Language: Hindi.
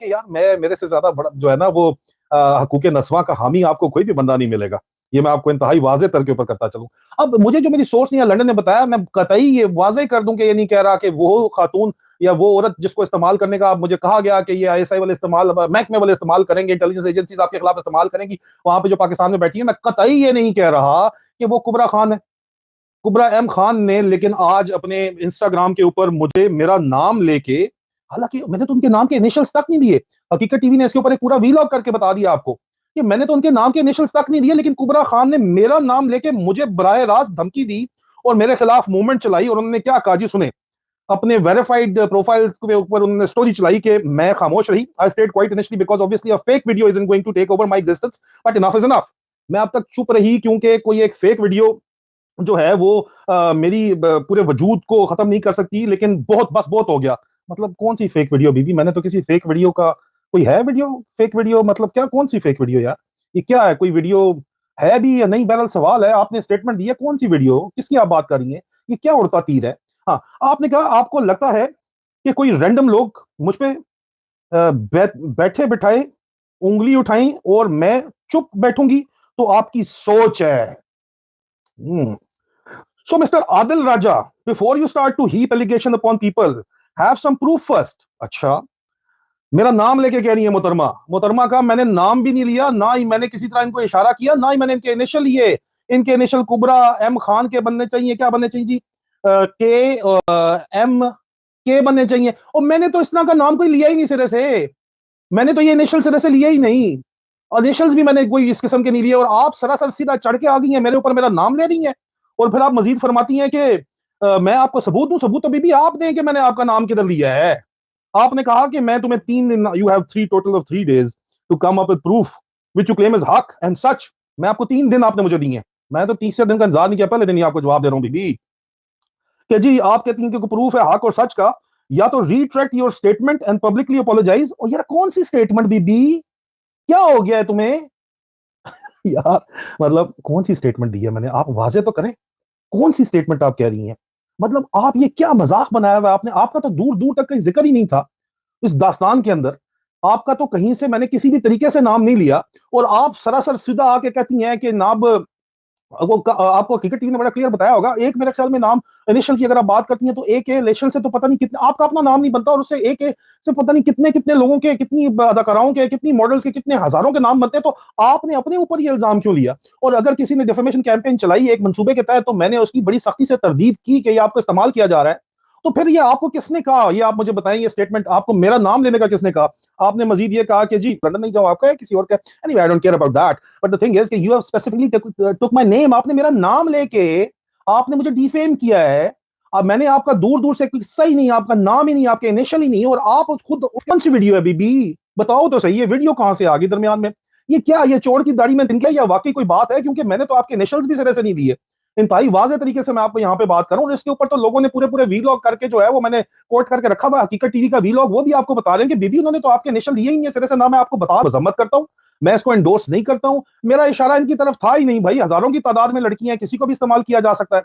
कि यार मैं मेरे से ज्यादा बड़ा जो है ना वो हकूक नस्वा का हामी आपको कोई भी बंदा नहीं मिलेगा। ये मैं आपको इंतहाई वाजे तर के ऊपर करता चलूं। अब मुझे जो मेरी सोर्स नहीं लंदन ने बताया, मैं कतई ये वाजे कर दूं कि ये नहीं कह रहा कि वो खातून या वो औरत जिसको इस्तेमाल करने का मुझे कहा गया कि ये आईएसआई वाले इस्तेमाल, महकमे वाले इस्तेमाल करेंगे, इंटेलिजेंस एजेंसीज आपके खिलाफ इस्तेमाल करेंगी वहां पे जो पाकिस्तान में बैठी है, मैं कतई ये नहीं कह रहा कि वो कुबरा खान है। कुबरा एम खान ने लेकिन आज अपने इंस्टाग्राम के ऊपर मुझे मेरा नाम लेके, हालांकि मैंने तो उनके नाम के इनिशियल्स तक नहीं दिए। हकीकत टीवी ने इसके ऊपर एक पूरा वीलॉग करके बता दिया आपको कि मैंने तो उनके नाम के इनिशियल्स तक नहीं दिए, लेकिन कुबरा खान ने मेरा नाम लेके मुझे बराह रास्त धमकी दी और मेरे खिलाफ मूवमेंट चलाई। और उन्होंने क्या कहा जी सुने, अपने वेरीफाइड प्रोफाइल्स के ऊपर उन्होंने स्टोरी चलाई कि मैं खामोश रही। I stayed quiet initially because obviously a fake video isn't going to take over my existence, but enough is enough. मैं अब तक चुप रही क्योंकि कोई एक फेक वीडियो जो है वो मेरी पूरे वजूद को खत्म नहीं कर सकती, लेकिन बहुत बस बहुत हो गया। मतलब कौन सी फेक वीडियो बीबी, मैंने तो किसी फेक वीडियो का, कोई है वीडियो फेक वीडियो, मतलब क्या कौन सी फेक वीडियो यार, ये क्या है, कोई वीडियो है भी या नहीं? बहरहाल सवाल है, आपने स्टेटमेंट दिया, कौन सी वीडियो, किसकी आप बात कर रही हैं, ये क्या उड़ता तीर है? हाँ, आपने कहा आपको लगता है कि कोई रैंडम लोग मुझ पे बैठे बिठाए उंगली उठाई और मैं चुप बैठूंगी, तो आपकी सोच है। So, Mr. Adil Raja, before you start to heap allegation upon people, have some proof first. अच्छा, मेरा नाम लेके कह रही है मोहतरमा। मोहतरमा का मैंने नाम भी नहीं लिया, ना ही मैंने किसी तरह इनको इशारा किया, ना ही मैंने इनके इनिशियल लिए। इनके इनिशियल कुबरा एम खान के बनने चाहिए, क्या बनने चाहिए जी? के एम के बनने चाहिए। और मैंने तो इस तरह का नाम कोई लिया ही नहीं सिरे से, मैंने तो ये इनिशियल सिरे से लिया ही नहीं, और इनिशियल्स भी मैंने कोई इस किस्म के नहीं लिए। और आप सरासर सीधा चढ़ के आ गई हैं मेरे ऊपर, मेरा नाम ले रही हैं। और फिर आप मजीद फरमाती हैं कि मैं आपको सबूत दूं। सबूत तो बीबी आप दें कि मैंने आपका नाम किधर लिया है। आपने कहा कि मैं तुम्हें 3 दिन, you have three total of 3 days to come up with proof which you claim is हक एंड सच। मैं आपको 3 दिन आपने मुझे दिए, मैं तो तीसरे दिन का इंतजार नहीं किया, पहले दिन ही आपको जवाब दे रहा हूं बीबी कि जी आप कहती हैं कि प्रूफ है हक और सच का, या तो retract your statement and publicly apologise. और यार कौन सी स्टेटमेंट बीबी, क्या हो गया है तुम्हें? यार मतलब कौन सी स्टेटमेंट दी है मैंने, आप वाजे तो करें, कौन सी स्टेटमेंट आप कह रही हैं? मतलब आप ये क्या मजाक बनाया हुआ है आपने? आपका तो दूर दूर तक कहीं जिक्र ही नहीं था इस दास्तान के अंदर। आपका तो कहीं से मैंने किसी भी तरीके से नाम नहीं लिया, और आप सरासर सीधा आके कहती हैं कि नाब, वो आपको क्रिकेट टीवी ने बड़ा क्लियर बताया होगा। एक मेरे ख्याल में नाम इनिशियल की अगर आप बात करती हैं तो एक ए लेशन से तो पता नहीं कितने, आपका अपना नाम नहीं बनता, और उससे एक ए से पता नहीं कितने कितने लोगों के, कितनी अदाकाराओं के, कितनी मॉडल्स के, कितने हजारों के नाम बनते हैं। तो आपने अपने ऊपर ये इल्जाम क्यों लिया? और अगर किसी ने डिफेमेशन कैंपेन चलाई एक मंसूबे के तहत, तो मैंने उसकी बड़ी सख्ती से तरदीद की कि ये आपको इस्तेमाल किया जा रहा है। तो फिर ये आपको किसने कहा, ये आप मुझे बताएं, स्टेटमेंट आपको मेरा नाम लेने का किसने कहा? आपने मजीद ये कहा कि जी लंदन नहीं जाओ आपका है किसी और का, anyway I don't care about that, but the thing is कि you have specifically took my name. आपने मेरा नाम लेके आपने मुझे डिफेम किया है। अब मैंने आपका दूर दूर से किस्सा ही नहीं, आपका नाम ही नहीं, आपके इनिशियल ही नहीं, और आप खुद, कौन सी वीडियो है बीबी, बताओ तो सही, ये वीडियो कहां से आ गई दरमियान में? ये क्या, ये चोर की दाढ़ी में तिनका, या वाकई कोई बात है? क्योंकि मैंने तो आपके इनिशियल्स भी सिरे से नहीं दिए। इंतहाई वाज़ेह तरीके से मैं आपको यहाँ पे बात करूं, और इसके ऊपर तो लोगों ने पूरे पूरे वीलॉग करके जो है वो मैंने कोट करके रखा हुआ, हकीकत टीवी का वीलॉग, वो भी आपको बता रहे हैं कि बीबी उन्होंने तो आपके इनिशियल दिए ही नहीं सिरे से। ना मैं आपको बता मजम्मत करता हूं, मैं इसको एंडोर्स नहीं करता हूं, मेरा इशारा इनकी तरफ था ही नहीं भाई। हजारों की तादाद में लड़कियां, किसी को भी इस्तेमाल किया जा सकता है।